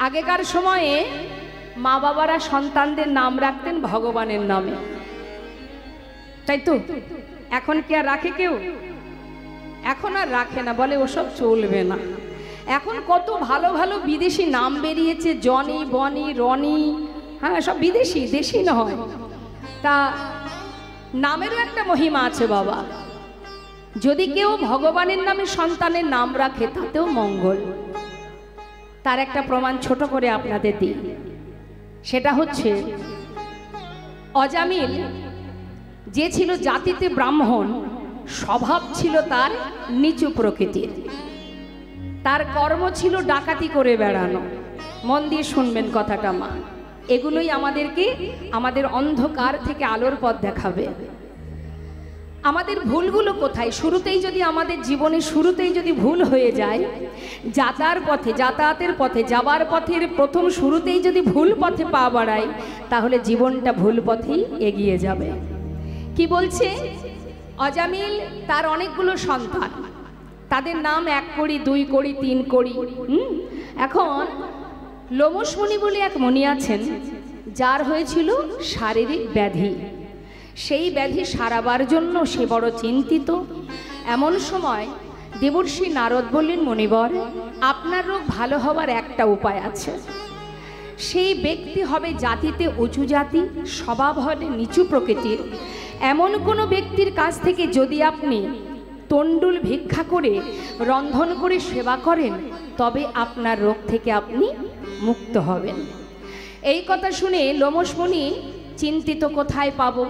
আগেকার সময়ে মা বাবারা সন্তানদের নাম রাখতেন ভগবানের নামে, তাই তো? এখন কি আর রাখে কেউ? এখন আর রাখে না, বলে ওসব চলবে না। এখন কত ভালো ভালো বিদেশি নাম বেরিয়েছে, জনি, বনি, রনি, হ্যাঁ সব বিদেশি, দেশি নয়। তা নামেরও একটা মহিমা আছে বাবা। যদি কেউ ভগবানের নামে সন্তানের নাম রাখে তাতেও মঙ্গল। তার একটা প্রমাণ ছোট করে আপনাদের দিই। সেটা হচ্ছে অজামিল যে ছিল জাতিতে ব্রাহ্মণ, স্বভাব ছিল তার নিচু প্রকৃতির। তার কর্ম ছিল ডাকাতি করে বেড়ানো। মন দিয়ে শুনবেন কথাটা মা, এগুলোই আমাদেরকে আমাদের অন্ধকার থেকে আলোর পথ দেখাবে। আমাদের ভুলগুলো কোথায়? শুরুতেই যদি আমাদের জীবনে শুরুতেই যদি ভুল হয়ে যায়, যাতায়াতের পথে যাবার পথের প্রথম শুরুতেই যদি ভুল পথে পা বাড়াই, তাহলে জীবনটা ভুল পথেই এগিয়ে যাবে। কি বলছে? অজামিল তার অনেকগুলো সন্তান, তাদের নাম 1 কোড়ি, 2 কোড়ি, 3 কোড়ি। এখন লোমশ মুনি বলে এক মুনি আছেন, যার হয়েছিল শারীরিক ব্যাধি। সেই ব্যাধি সারাবার জন্য সে বড় চিন্তিত। এমন সময় দেবর্ষি নারদ বললেন, মুনিবর, আপনার রোগ ভালো হওয়ার একটা উপায় আছে। সেই ব্যক্তি হবে জাতিতে উঁচু জাতি, স্বভাব হবে নিচু প্রকৃতির। এমন কোনো ব্যক্তির কাছ থেকে যদি আপনি তণ্ডুল ভিক্ষা করে রন্ধন করে সেবা করেন, তবে আপনার রোগ থেকে আপনি মুক্ত হবেন। এই কথা শুনে লোমশ মুনি চিন্তিত, কোথায় পাবো?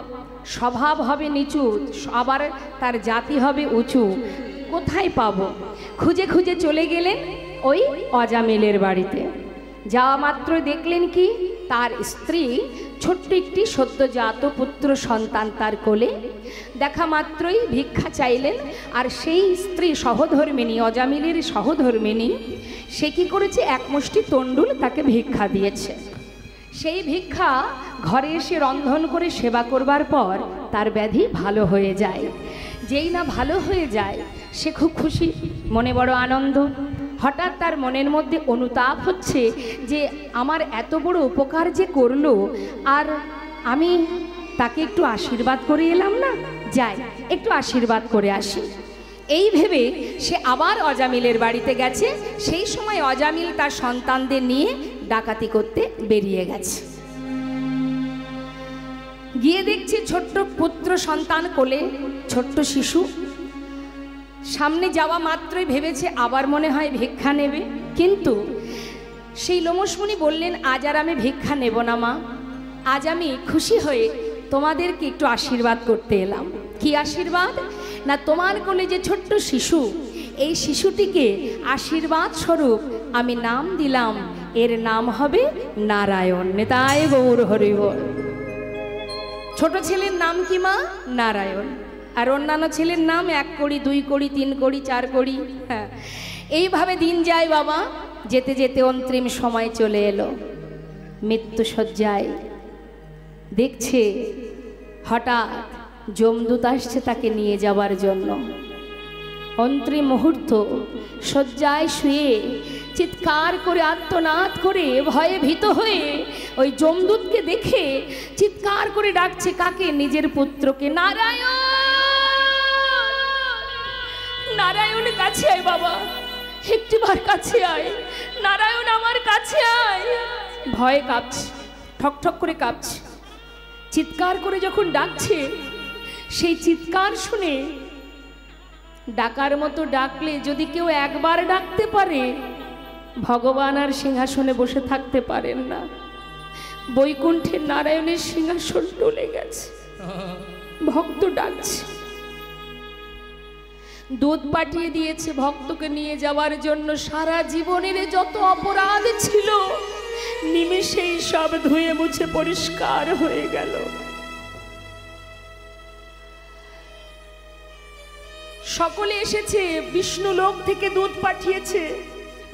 স্বভাব হবে নিচু, আবার তার জাতি হবে উঁচু, কোথায় পাবো? খুঁজে খুঁজে চলে গেলেন ওই অজামিলের বাড়িতে। যাওয়া মাত্র দেখলেন কি, তার স্ত্রী ছোট্ট একটি সদ্যজাত পুত্র সন্তান তার কোলে। দেখা মাত্রই ভিক্ষা চাইলেন। আর সেই স্ত্রী সহধর্মিণী, অজামিলের সহধর্মিণী, সে কি করেছে? 1 মুষ্টি তণ্ডুল তাকে ভিক্ষা দিয়েছে। সেই ভিক্ষা ঘরে এসে রন্ধন করে সেবা করবার পর তার ব্যাধি ভালো হয়ে যায়। যেই না ভালো হয়ে যায়, সে খুব খুশি, মনে বড় আনন্দ। হঠাৎ তার মনের মধ্যে অনুতাপ হচ্ছে যে আমার এত বড় উপকার যে করলো, আর আমি তাকে একটু আশীর্বাদ করে এলাম না, যাই একটু আশীর্বাদ করে আসি। এই ভেবে সে আবার অজামিলের বাড়িতে গেছে। সেই সময় অজামিল তার সন্তানদের নিয়ে ডাকাতি করতে বেরিয়ে গেছে। গিয়ে দেখছে ছোট্ট পুত্র সন্তান কোলে, ছোট্ট শিশু। সামনে যাওয়া মাত্রই ভেবেছে আবার মনে হয় ভিক্ষা নেবে, কিন্তু সেই লোমশ মুনি বললেন, আজ আর আমি ভিক্ষা নেব না মা, আজ আমি খুশি হয়ে তোমাদেরকে একটু আশীর্বাদ করতে এলাম। কি আশীর্বাদ? না, তোমার কোলে যে ছোট্ট শিশু, এই শিশুটিকে আশীর্বাদ স্বরূপ আমি নাম দিলাম, এর নাম হবে নারায়ণ। নেতায় গৌর হরি বল। ছোট ছেলের নাম কি মা? নারায়ণ। আর অন্যান্য ছেলের নাম 1 কোড়ি, 2 কোড়ি, 3 কোড়ি, 4 কোড়ি। হ্যাঁ, এইভাবে দিন যায় বাবা। যেতে যেতে অন্তিম সময় চলে এলো। মৃত্যু শয্যায় দেখছে হঠাৎ যমদূত আসছে তাকে নিয়ে যাবার জন্য। অন্তিম মুহূর্ত শয্যায় শুয়ে চিৎকার করে আর্তনাদ করে ভয়ে ভীত হয়ে ওই যমদূতকে দেখে চিৎকার করে ডাকছে। কাকে? নিজের পুত্রকে। নারায়ণ, নারায়ণ কাছে আয় বাবা, একটিবার কাছে আয়, নারায়ণ আমার কাছে আয়। ভয়ে কাঁপছে, ঠকঠক করে কাঁপছে। চিৎকার করে যখন ডাকছে, সেই চিৎকার শুনে, ডাকার মতো ডাকলে যদি কেউ একবার ডাকতে পারে, ভগবান আর সিংহাসনে বসে থাকতে পারেন না। বৈকুণ্ঠের নারায়ণের সিংহাসন টলে গেছে। ভক্ত ডাকছে, দুধ পাঠিয়ে দিয়েছে ভক্তকে নিয়ে যাওয়ার জন্য। সারা জীবনের যত অপরাধ ছিল নিমেষেই সব ধুয়ে মুছে পরিষ্কার হয়ে গেল। সকলে এসেছে, বিষ্ণু লোক থেকে দুধ পাঠিয়েছে।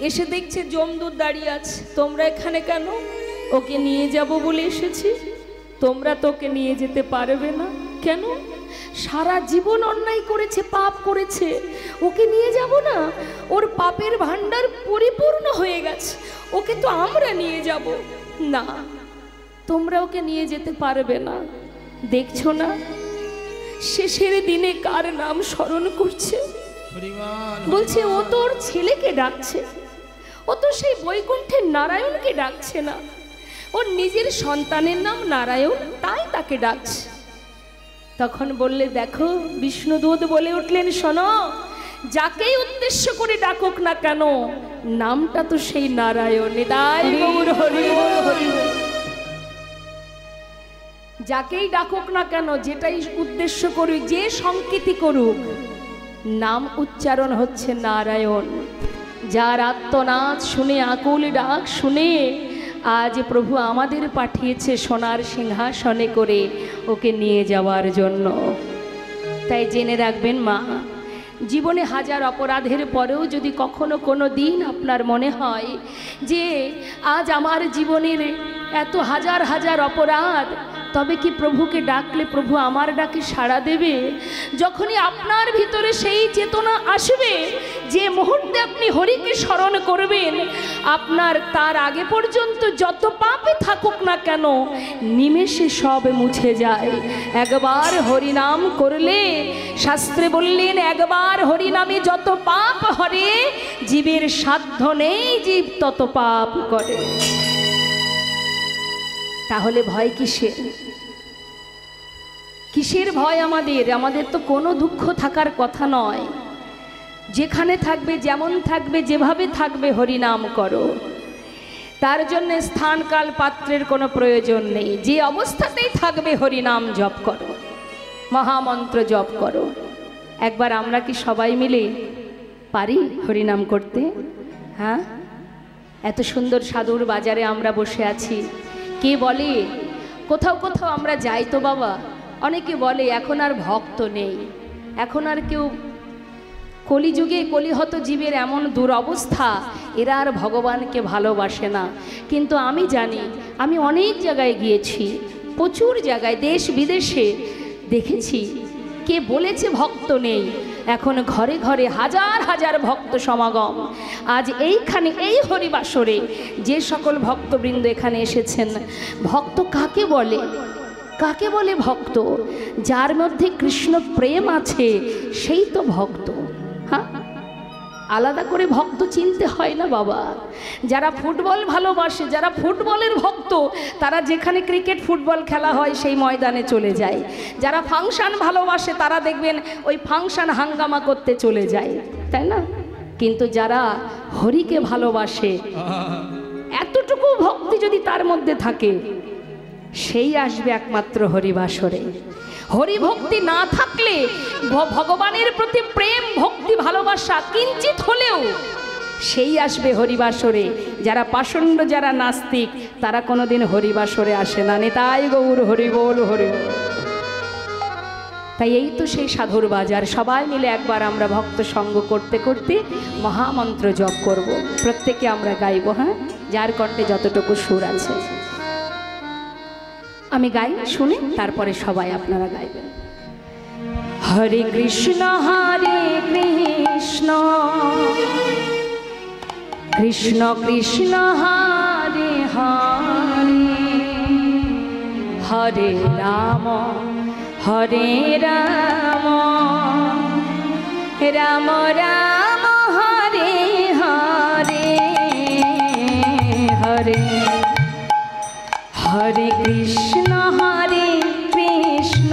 এসে দেখছে যমদূত দাঁড়িয়ে আছে। তোমরা এখানে কেন? ওকে নিয়ে যাব বলে এসেছি। তোমরা তোকে নিয়ে যেতে পারবে না। কেন? সারা জীবন অন্যায় করেছে, পাপ করেছে, ওকে নিয়ে যাব না? ওর পাপের ভান্ডার পরিপূর্ণ হয়ে গেছে, ওকে তো আমরা নিয়ে যাব। না, তোমরা ওকে নিয়ে যেতে পারবে না। দেখছো না শেষের দিনে কার নাম স্মরণ করছে? বলছে ও তো ওর ছেলেকে ডাকছে, ও তো সেই বৈকুণ্ঠের নারায়ণকে ডাকছে না, ওর নিজের সন্তানের নাম নারায়ণ, তাই তাকে ডাকছে। তখন বললে, দেখো বিষ্ণুদূত বলে উঠলেন, শোনো, যাকেই উদ্দেশ্য করে ডাকুক না কেন নামটা তো সেই নারায়ণ। তাই গৌর হরি হরি, যাকেই ডাকুক না কেন, যেটাই উদ্দেশ্য করুক, যে সংকেতই করুক, নাম উচ্চারণ হচ্ছে নারায়ণ। যার আত্মনাদ শুনে, আকুল ডাক শুনে আজ প্রভু আমাদের পাঠিয়েছে সোনার সিংহাসনে করে ওকে নিয়ে যাওয়ার জন্য। তাই জেনে রাখবেন মা, জীবনে হাজার অপরাধের পরেও যদি কখনো কোনো দিন আপনার মনে হয় যে আজ আমার জীবনের এত হাজার হাজার অপরাধ, তবে কি প্রভুকে ডাকলে প্রভু আমার ডাকে সাড়া দেবে? যখনই আপনার ভিতরে সেই চেতনা আসবে, যে মুহূর্তে আপনি হরিকে স্মরণ করবেন, আপনার তার আগে পর্যন্ত যত পাপে থাকুক না কেন নিমেষে সব মুছে যায়। একবার হরিনাম করলে, শাস্ত্রে বললেন, একবার হরিনামে যত পাপ হরে, জীবের সাধ্য নেই জীব তত পাপ করে। তাহলে ভয় কিসের? কিসের ভয় আমাদের? আমাদের তো কোনো দুঃখ থাকার কথা নয়। যেখানে থাকবে, যেমন থাকবে, যেভাবে থাকবে, হরিনাম করো। তার জন্য স্থান কাল পাত্রের কোনো প্রয়োজন নেই। যে অবস্থাতেই থাকবে হরিনাম জপ করো, মহামন্ত্র জপ করো। একবার আমরা কি সবাই মিলে পারি হরিনাম করতে? হ্যাঁ, এত সুন্দর সাধুর বাজারে আমরা বসে আছি। কে বলে কোথাও কোথাও আমরা যাই তো বাবা, অনেকে বলে এখন আর ভক্ত নেই, এখন আর কেউ, কলিযুগে কলিহত জীবের এমন দুরবস্থা, এরা আর ভগবানকে ভালোবাসে না। কিন্তু আমি জানি, আমি অনেক জায়গায় গিয়েছি, প্রচুর জায়গায়, দেশ বিদেশে দেখেছি, কে বলেছে ভক্ত নেই? এখন ঘরে ঘরে হাজার হাজার ভক্ত সমাগম। আজ এইখানে এই হরিবাসরে যে সকল ভক্তবৃন্দ এখানে এসেছেন, ভক্ত কাকে বলে? কাকে বলে ভক্ত? যার মধ্যে কৃষ্ণ প্রেম আছে সেই তো ভক্ত। হ্যাঁ, আলাদা করে ভক্ত চিনতে হয় না বাবা। যারা ফুটবল ভালোবাসে, যারা ফুটবলের ভক্ত, তারা যেখানে ক্রিকেট ফুটবল খেলা হয় সেই ময়দানে চলে যায়। যারা ফাংশন ভালোবাসে তারা দেখবেন ওই ফাংশন হাঙ্গামা করতে চলে যায়, তাই না? কিন্তু যারা হরিকে ভালোবাসে, এতটুকু ভক্তি যদি তার মধ্যে থাকে, সেই আসবে একমাত্র হরিবাসরে। হরি ভক্তি না থাকলে, ভগবানের প্রতি প্রেম ভক্তি ভালোবাসা কিঞ্চিত হলেও, সেই আসবে হরিবাসরে। যারা পাষণ্ড, যারা নাস্তিক, তারা কোনোদিন হরিবাসরে আসে না। নিতাই গৌর হরি বল, হরি বল। তাই এই তো সেই সাধুর বাজার। সবাই মিলে একবার আমরা ভক্ত সঙ্গ করতে করতে মহামন্ত্র জপ করব। প্রত্যেকে আমরা গাইব। হ্যাঁ, যার কণ্ঠে যতটুকু সুর আছে। আমি গাই, শুনে তারপরে সবাই আপনারা গাইবেন। হরে কৃষ্ণ হরে কৃষ্ণ, কৃষ্ণ কৃষ্ণ হরে হরে, হরে রাম হরে রাম, রাম রাম হরে হরে, হরে হরে কৃষ্ণ হরে কৃষ্ণ,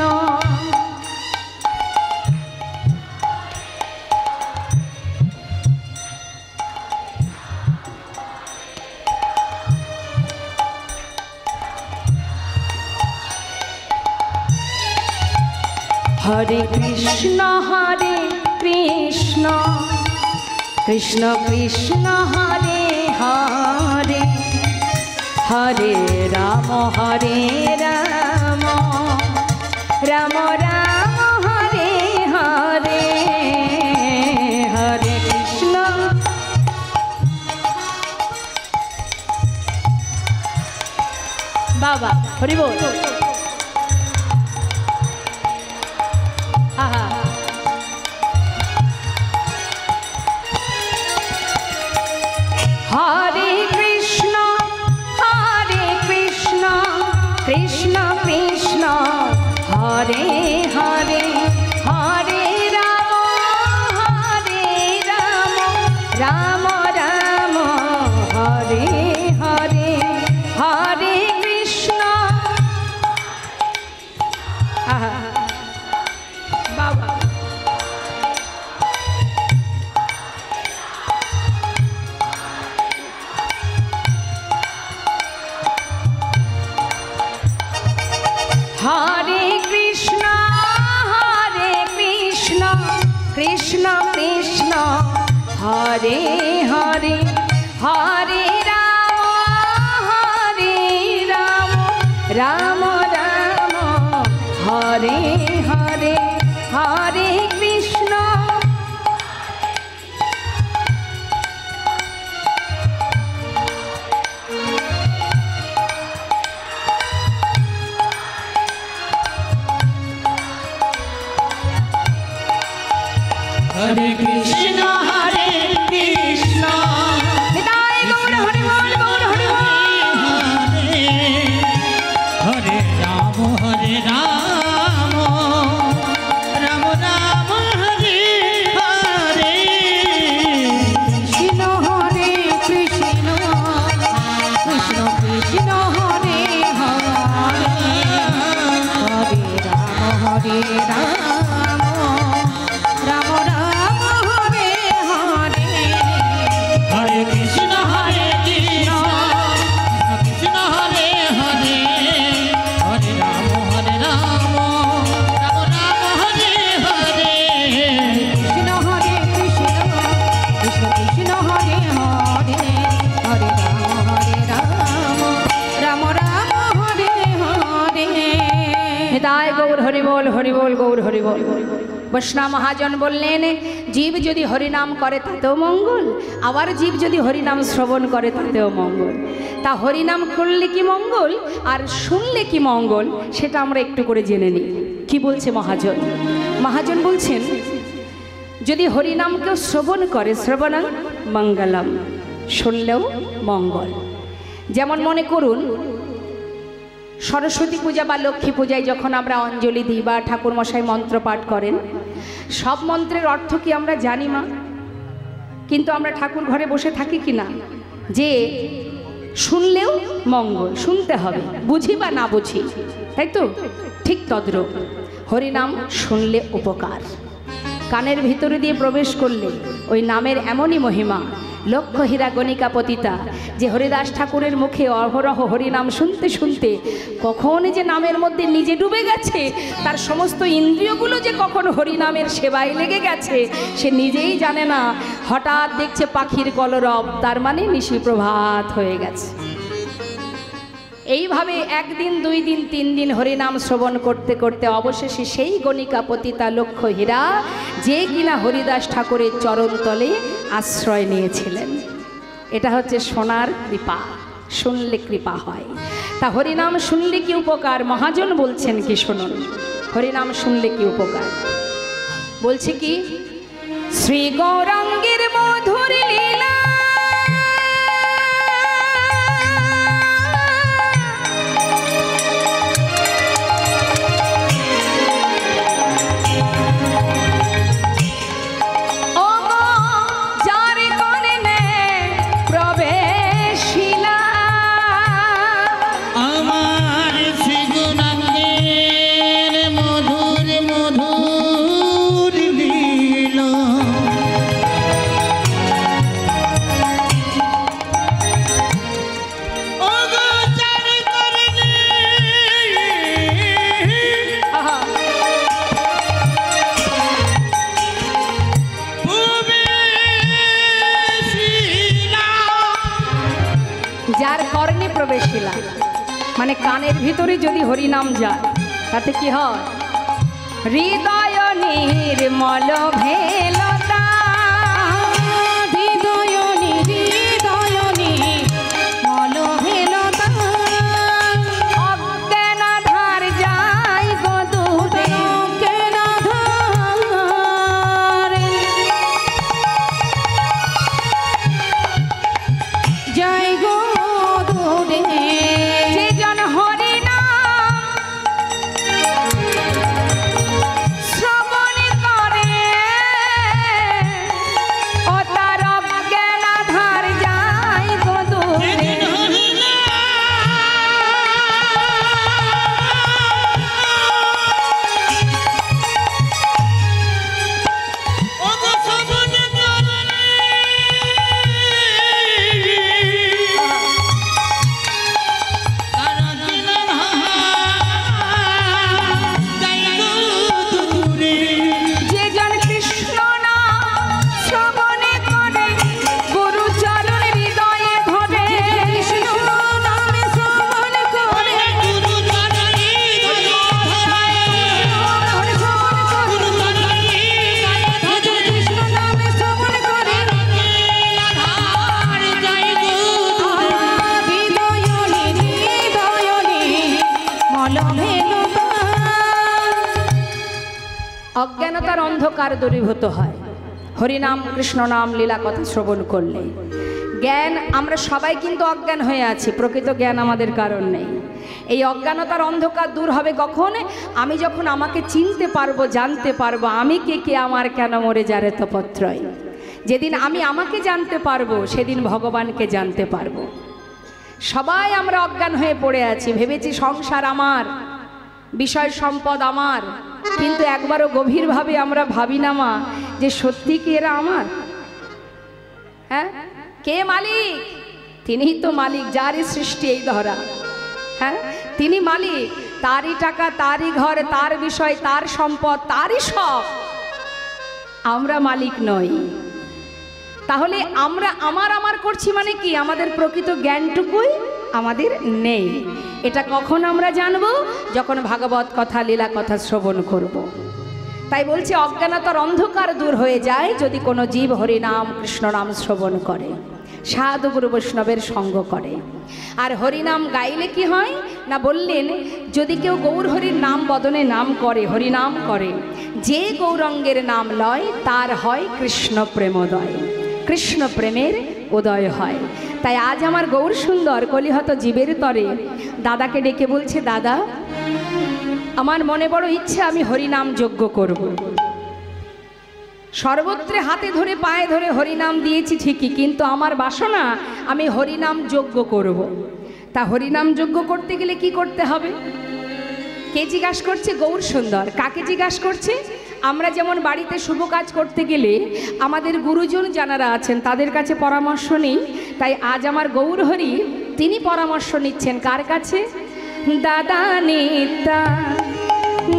হরে কৃষ্ণ হরে কৃষ্ণ, কৃষ্ণ কৃষ্ণ হরে হরে, হরে রাম হরে রাম, রাম রাম হরে হরে, হরে কৃষ্ণ। বাবা হরি বল। কৃষ্ণ কৃষ্ণ হরে হরে হরে রাম রাম রাম হরে হরে হরে কৃষ্ণ। বাবা হরে কৃষ্ণ কৃষ্ণ কৃষ্ণ হরে হরে হরে রাম রাম রাম হরে হরে হরে কৃষ্ণ। हरे कृष्ण निताय गौर हरि बोल गौर हरि बोल। हरे राम राम राम हरे हरे कृष्ण हरे कृष्ण कृष्ण कृष्ण हरे हरे हरे राम राम राम हरे हरे। हरे कृष्ण कृष्ण हरे हरे हरे राम राम राम हरे हरे कृष्ण हरे कृष्ण कृष्ण कृष्ण हरे हरे हरे राम राम हरे हरे। हिताय गौर हरि बोल गौर हरि बोल। বৈষ্ণব মহাজন বললেন, জীব যদি হরিনাম করে তাতেও মঙ্গল, আবার জীব যদি হরিনাম শ্রবণ করে তাতেও মঙ্গল। তা হরিনাম করলে কি মঙ্গল আর শুনলে কি মঙ্গল সেটা আমরা একটু করে জেনে নিই। কি বলছে মহাজন? মহাজন বলছেন, যদি হরিনাম কেউ শ্রবণ করে শ্রবণং মঙ্গলম, শুনলেও মঙ্গল। যেমন মনে করুন সরস্বতী পূজা বা লক্ষ্মী পূজায় যখন আমরা অঞ্জলি দিই বা ঠাকুরমশাই মন্ত্র পাঠ করেন, সব মন্ত্রের অর্থ কি আমরা জানি মা? কিন্তু আমরা ঠাকুর ঘরে বসে থাকি কি না যে শুনলেও মঙ্গল, শুনতে হবে, বুঝি বা না বুঝি, তাই তো? ঠিক তদ্রূপ হরিনাম শুনলে উপকার, কানের ভিতরে দিয়ে প্রবেশ করলে ওই নামের এমনই মহিমা। লক্ষ হীরা গণিকা পতিতা যে হরিদাস ঠাকুরের মুখে অহরহ হরিনাম শুনতে শুনতে কখন যে নামের মধ্যে নিজে ডুবে গেছে, তার সমস্ত ইন্দ্রিয়গুলো যে কখন হরিনামের সেবায় লেগে গেছে সে নিজেই জানে না। হঠাৎ দেখছে পাখির কলরব, তার মানে নিশি প্রভাত হয়ে গেছে। এইভাবে একদিন দুই দিন তিন দিন হরিনাম শ্রবণ করতে করতে অবশেষে সেই গণিকা পতিতা লক্ষ হীরা যে কিনা হরিদাস ঠাকুরের চরণতলে আশ্রয় নিয়েছিলেন। এটা হচ্ছে সোনার কৃপা, শুনলে কৃপা হয়। তা হরিনাম শুনলে কি উপকার? মহাজন বলছেন কি শুনুন, হরিনাম শুনলে কি উপকার বলছে কি? শ্রী গৌরাঙ্গের মধুর লীলা মানে কানের ভিতরে যদি হরিনাম যায় তাতে কি হয়? হৃদয় নির্মল ভেলতা, হৃদয় নির্মল ভেলতা, অজ্ঞান ধার যায় গো দূরে, অজ্ঞান ধার যায় গো দূরে। যে জন হরিনাম অজ্ঞানতার অন্ধকার দূরীভূত হয় হরিনাম কৃষ্ণ নাম লীলা কথা শ্রবণ করলে। জ্ঞান, আমরা সবাই কিন্তু অজ্ঞান হয়ে আছি, প্রকৃত জ্ঞান আমাদের কারণ নেই। এই অজ্ঞানতার অন্ধকার দূর হবে কখন? আমি যখন আমাকে চিনতে পারবো, জানতে পারবো আমি কে, আমার কেন মরে যারে তপত্রয়। যেদিন আমি আমাকে জানতে পারবো সেদিন ভগবানকে জানতে পারবো। সবাই আমরা অজ্ঞান হয়ে পড়ে আছি, ভেবেছি সংসার আমার, বিষয় সম্পদ আমার, কিন্তু একবারও গভীরভাবে আমরা ভাবি না মা যে সত্যি কি এরা আমার? হ্যাঁ, কে মালিক? তিনিই তো মালিক, যারই সৃষ্টি এই ধরা। হ্যাঁ, তিনি মালিক, তারই টাকা, তারই ঘর, তার বিষয়, তার সম্পদ, তারই সব। আমরা মালিক নই। তাহলে আমরা আমার করছি মানে কি? আমাদের প্রকৃত জ্ঞানটুকুই আমাদের নেই। এটা কখন আমরা জানবো? যখন ভাগবত কথা, লীলা কথা শ্রবণ করব। তাই বলছে অজ্ঞানতার অন্ধকার দূর হয়ে যায় যদি কোনো জীব হরিনাম কৃষ্ণ নাম শ্রবণ করে, সাধু গুরু বৈষ্ণবের সঙ্গ করে। আর হরিনাম গাইলে কি হয় না, বললেন যদি কেউ গৌর হরির নাম বদনে নাম করে, হরিনাম করে, যে গৌরঙ্গের নাম লয় তার হয় কৃষ্ণ প্রেমোদয়, কৃষ্ণ প্রেমের উদয় হয়। তাই আজ আমার গৌর সুন্দর কলিহত জীবের তরে দাদাকে ডেকে বলছে, দাদা আমার মনে বড় ইচ্ছে আমি হরিনাম যজ্ঞ করব। সর্বত্রে হাতে ধরে পায়ে ধরে হরিনাম দিয়েছি ঠিকই, কিন্তু আমার বাসনা আমি হরিনাম যজ্ঞ করব। তা হরিনাম যজ্ঞ করতে গেলে কি করতে হবে? কে জিজ্ঞাসা করছে? গৌর সুন্দর। কাকে জিজ্ঞাসা করছে? আমরা যেমন বাড়িতে শুভ কাজ করতে গেলে আমাদের গুরুজন যারা আছেন তাদের কাছে পরামর্শ নিই, তাই আজ আমার গৌর হরি তিনি পরামর্শ নিচ্ছেন কার কাছে? দাদা নিতা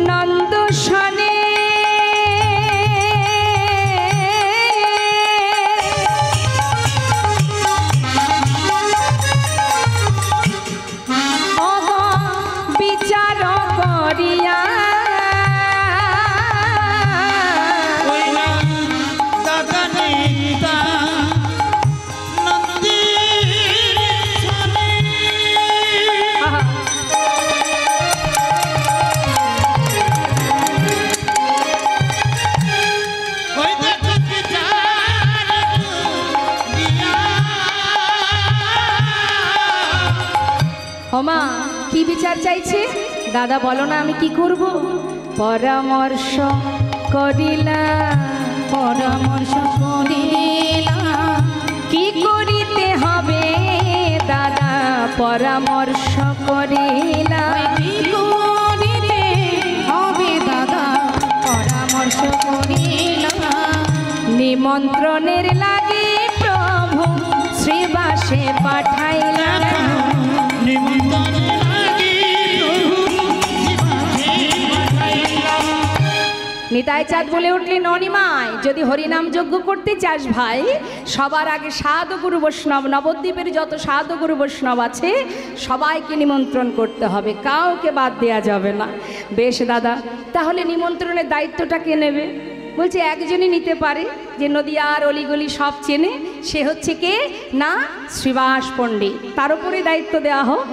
নন্দ শনে বিচার করিয়া ওমা কি বিচার চাইছে? দাদা বলো না আমি কি করব? পরামর্শ করিলা, পরামর্শ করিলা, কি করিতে হবে দাদা? পরামর্শ করিলা, কি করিতে হবে দাদা? পরামর্শ করিলা, নিমন্ত্রণের লাগি প্রভু শ্রীবাসে পাঠাইলা। নিতাই চাঁদ বলে উঠলেন, অনিমায় যদি হরিনাম যজ্ঞ করতে চাস ভাই, সবার আগে সাধু গুরু বৈষ্ণব, নবদ্বীপের যত সাধু গুরু বৈষ্ণব আছে সবাইকে নিমন্ত্রণ করতে হবে, কাউকে বাদ দেওয়া যাবে না। বেশ দাদা, তাহলে নিমন্ত্রণের দায়িত্বটা কে নেবে? বলছে একজনই নিতে পারে, যে নদিয়ার অলিগলি সব চেনে, সে হচ্ছে কে না শ্রীবাস পণ্ডিত। তার উপরে দায়িত্ব দেওয়া হোক।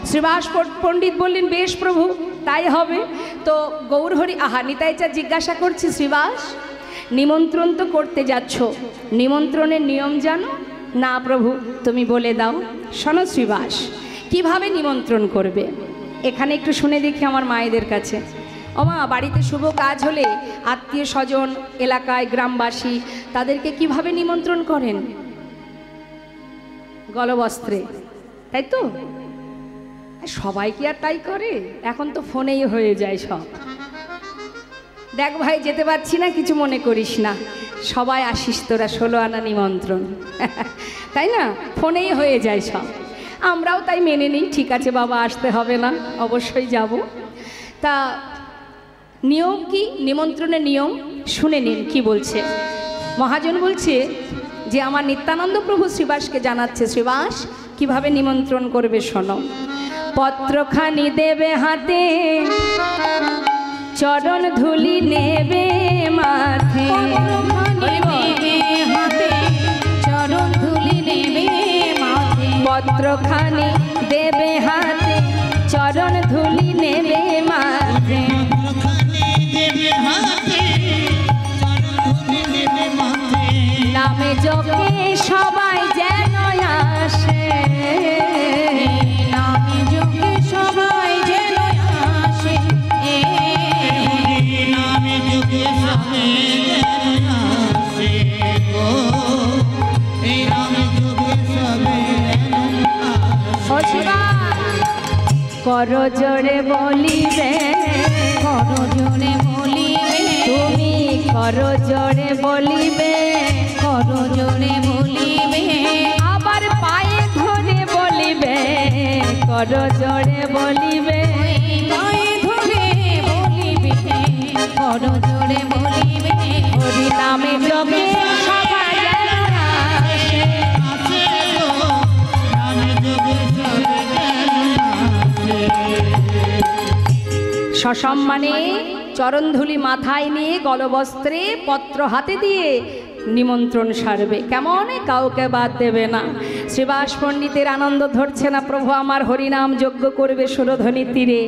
শ্রীবাস পণ্ডিত বললেন, বেশ প্রভু তাই হবে। তো গৌরহরি নিতাই চাঁদ জিজ্ঞাসা করছে, শ্রীবাস নিমন্ত্রণ তো করতে যাচ্ছ, নিমন্ত্রণের নিয়ম জানো? না প্রভু, তুমি বলে দাও। শোনো শ্রীবাস, কিভাবে নিমন্ত্রণ করবে এখানে একটু শুনে দেখি আমার মায়েদের কাছে। ওমা, বাড়িতে শুভ কাজ হলে আত্মীয় স্বজন, এলাকায় গ্রামবাসী তাদেরকে কিভাবে নিমন্ত্রণ করেন? গলবস্ত্রে, তাই তো? সবাই কি আর তাই করে? এখন তো ফোনেই হয়ে যায় সব। দেখ ভাই যেতে পারছি না, কিছু মনে করিস না, সবাই আসিস তোরা, 16 আনা নিমন্ত্রণ, তাই না? ফোনেই হয়ে যায় সব। আমরাও তাই মেনে নিই, ঠিক আছে বাবা আসতে হবে না, অবশ্যই যাব। তা নিয়ম কি? নিমন্ত্রণের নিয়ম শুনে নিন কি বলছে মহাজন। বলছে যে আমার নিত্যানন্দ প্রভু শ্রীবাসকে জানাচ্ছে, শ্রীবাস কিভাবে নিমন্ত্রণ করবে শোনো। পত্রখানি দেবে হাতে, চরণ ধুলি নেবে মাথে, চরণ ধুলি নেবে মাথে। পত্রখানি দেবে হাতে, চরণ ধুলি নেবে মাথে, কর জোরে বলিবে, কর জোরে বলিবে, তুমি কর জোরে বলিবে, কর জোরে বলিবে, আবার পায়ে ধরে বলিবে, কর জোরে বলিবে, পায়ে ধরে বলিবে, কর জোরে বলিবে, হরি নামে জপে সবাই যেন আসে। সসম্মানে চরণধুলি মাথায় নিয়ে গলবস্ত্রে পত্র হাতে দিয়ে নিমন্ত্রণ সারবে, কেমন কাউকে বাদ দেবে না। শ্রীবাস পণ্ডিতের আনন্দ ধরছে না, প্রভু আমার হরিনাম যজ্ঞ করবে সুরধ্বনির তীরে।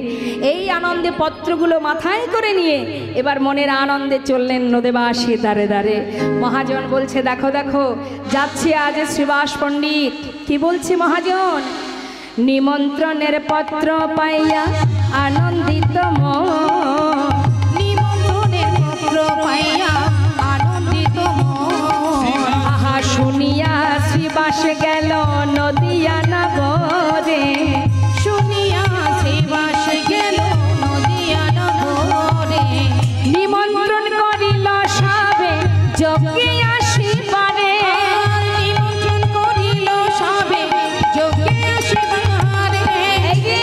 এই আনন্দে পত্রগুলো মাথায় করে নিয়ে এবার মনের আনন্দে চললেন নদেবাসী দাঁড়ে দাঁড়ে। মহাজন বলছে, দেখো দেখো যাচ্ছে আজ শ্রীবাস পণ্ডিত। কি বলছে মহাজন? নিমন্ত্রণের পত্র পাইয়া আনন্দিত মন, নিমন্ত্রণের পত্র পাইয়া আনন্দিত মন, আহা শুনিয়া শ্রীবাস গেল নদিয়া নগরে, শুনিয়া শ্রীবাস গেল নদিয়া নগরে, নিমন্ত্রণ করিল সবে যজ্ঞে আসিবারে, নিমন্ত্রণ করিল সবে যজ্ঞে আসিবারে, এই যে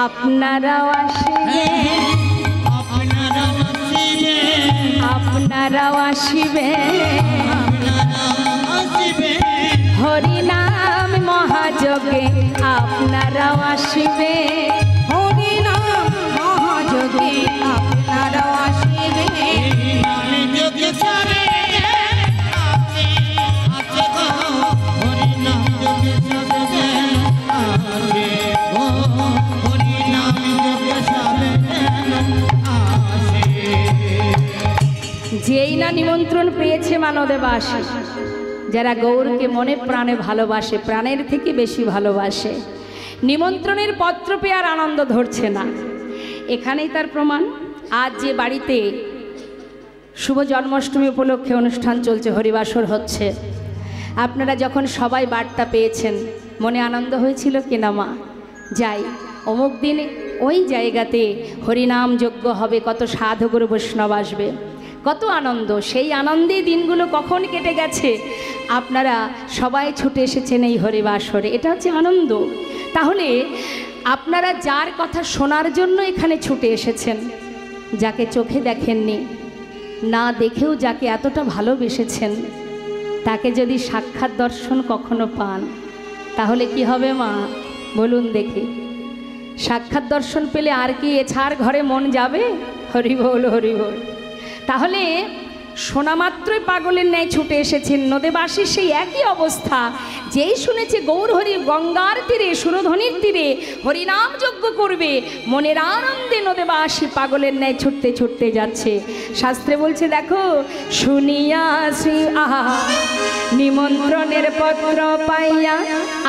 আপনারাও আসিবে, আপনারাও আসিবে, হরিনাম মহাযজ্ঞে আপনারাও আসিবে, হরিনাম মহাযজ্ঞে আপনারাও আসিবে, যেই না নিমন্ত্রণ পেয়েছে মানদেবাসী, যারা গৌরকে মনে প্রাণে ভালোবাসে, প্রাণের থেকে বেশি ভালোবাসে, নিমন্ত্রণের পত্র পেয়ে আর আনন্দ ধরছে না। এখানেই তার প্রমাণ। আজ যে বাড়িতে শুভ জন্মাষ্টমী উপলক্ষে অনুষ্ঠান চলছে, হরিবাসর হচ্ছে, আপনারা যখন সবাই বার্তা পেয়েছেন মনে আনন্দ হয়েছিল কিনা? মা যাই অমুক দিন ওই জায়গাতে হরিনাম যজ্ঞ হবে, কত সাধুগুরু বৈষ্ণব আসবে, কত আনন্দ। সেই আনন্দে দিনগুলো কখন কেটে গেছে, আপনারা সবাই ছুটে এসেছেন এই হরিবাসরে, এটা হচ্ছে আনন্দ। তাহলে আপনারা যার কথা শোনার জন্য এখানে ছুটে এসেছেন, যাকে চোখে দেখেননি, না দেখেও যাকে এতটা ভালোবেসেছেন, তাকে যদি সাক্ষাৎ দর্শন কখনো পান তাহলে কি হবে মা বলুন দেখি? সাক্ষাৎ দর্শন পেলে আর কি এছাড় ঘরে মন যাবে? হরি বল হরি বল। তাহলে শোনা মাত্রই পাগলের ন্যায় ছুটে এসেছেন। নদেবাসীর সেই একই অবস্থা, যেই শুনেছে গৌর হরি গঙ্গার তীরে সুরধ্বনির তীরে হরিনাম যজ্ঞ করবে, মনের আনন্দে নদেবাসী পাগলের ন্যায় ছুটতে ছুটতে যাচ্ছে। শাস্ত্রে বলছে দেখো, শুনিয়া শ্রী আহা নিমন্ত্রণের পত্র পাইয়া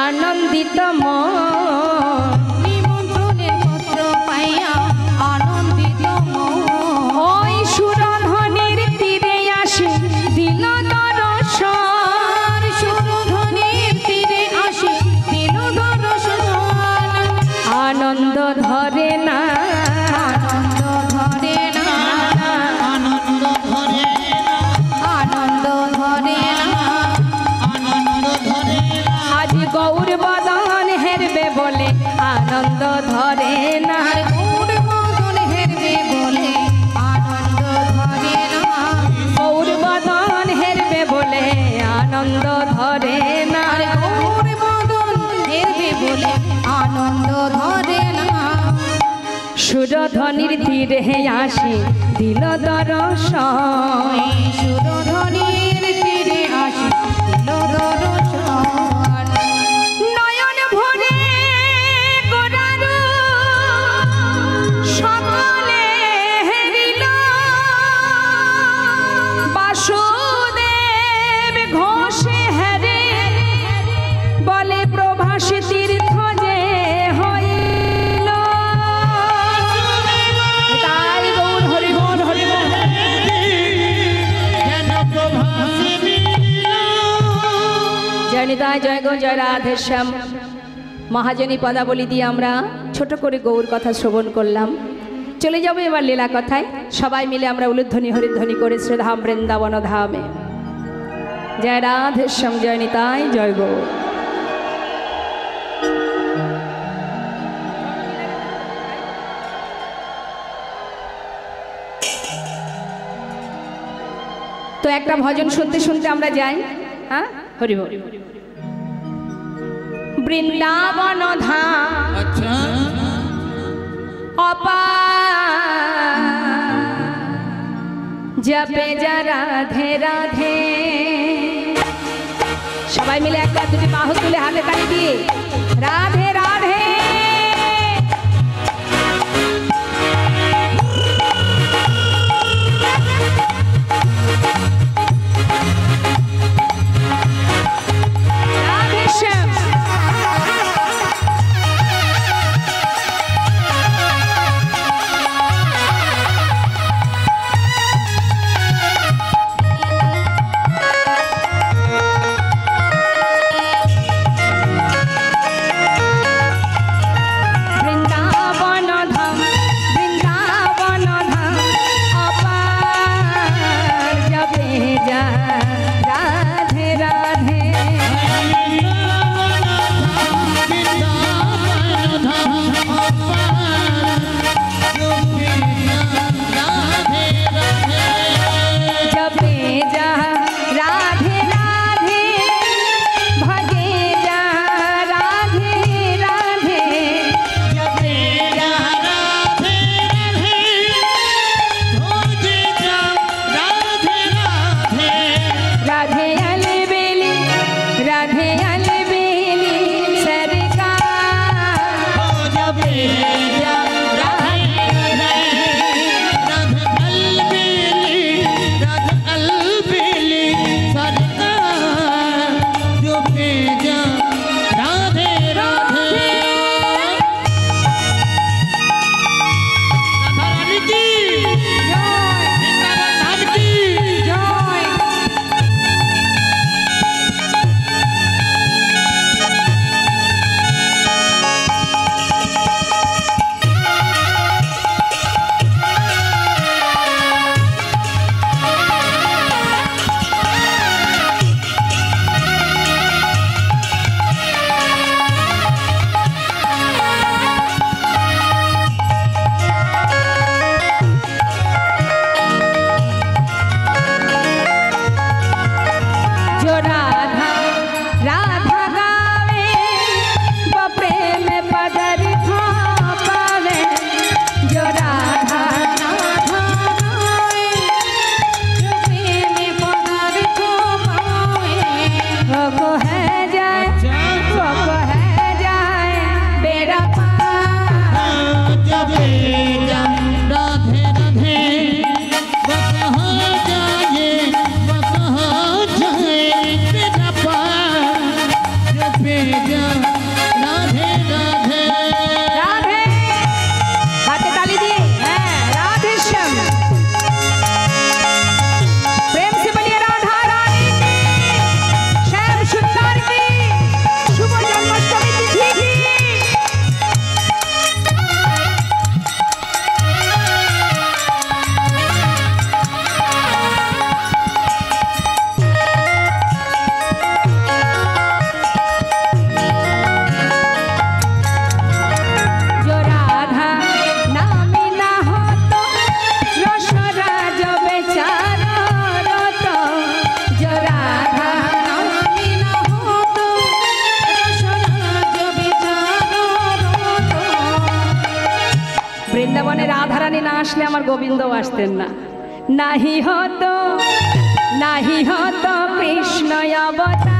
আনন্দিত মন, নিমন্ত্রণের পত্র পাইয়া আনন্দিত মন, ওই সুরধ্বনির তীরে আসি দিল দর্শন, সুরধ্বনির তীরে আসি দিল দর্শন, আনন্দ ধরে না, আনন্দ ধরে না, আনন্দ ধরে না, আনন্দ ধরে না, আনন্দ ধরে না, আজ গৌর বদন হেরবে বলে আনন্দ ধরে না, আর গৌর বদন হেরবে বলে আনন্দ ধরে না, গৌর বদন হেরবে বলে আনন্দ ধরে না, আর গৌর বদন হেরবে বলে আনন্দ ধরে না, সুরধ্বনির তীরে আসি দিল দর্শন, ওই সুরধ্বনির তীরে আসি দিল দর্শন, নয়ন ভরে গোরারু সকলে হেরিল, বাসুদেব ঘোষে হেরে বলে প্রভাস তীর্থ যে হইল, তাই গৌর হরি বল হরি বল। যেন প্রভাসে মিলিল। জয় নিতাই, জয় গো, জয় রাধে শ্যাম। মহাজনী পদাবলী দিয়ে আমরা ছোট করে গৌর কথা শ্রবণ করলাম। চলে যাবো এবার লীলা কথায়। সবাই মিলে আমরা উলুধ্বনি হরিধ্বনি করে শ্রীধাম বৃন্দাবন ধামে। জয় রাধেশ্যাম, জয় নিতাই, জয় গৌর। তো একটা ভজন শুনতে শুনতে আমরা যাই। হ্যাঁ, হরি বল। বৃন্দাবন ধাম আচ্ছা জপে যা রাধে রাধে। সবাই মিলে একটা দুটি বাহু তুলে হাতে তালি দিয়ে রাধে রাধে। বৃন্দাবনে রাধারানী না আসলে আমার গোবিন্দও আসতেন না। নাহি হতো কৃষ্ণ অবতার।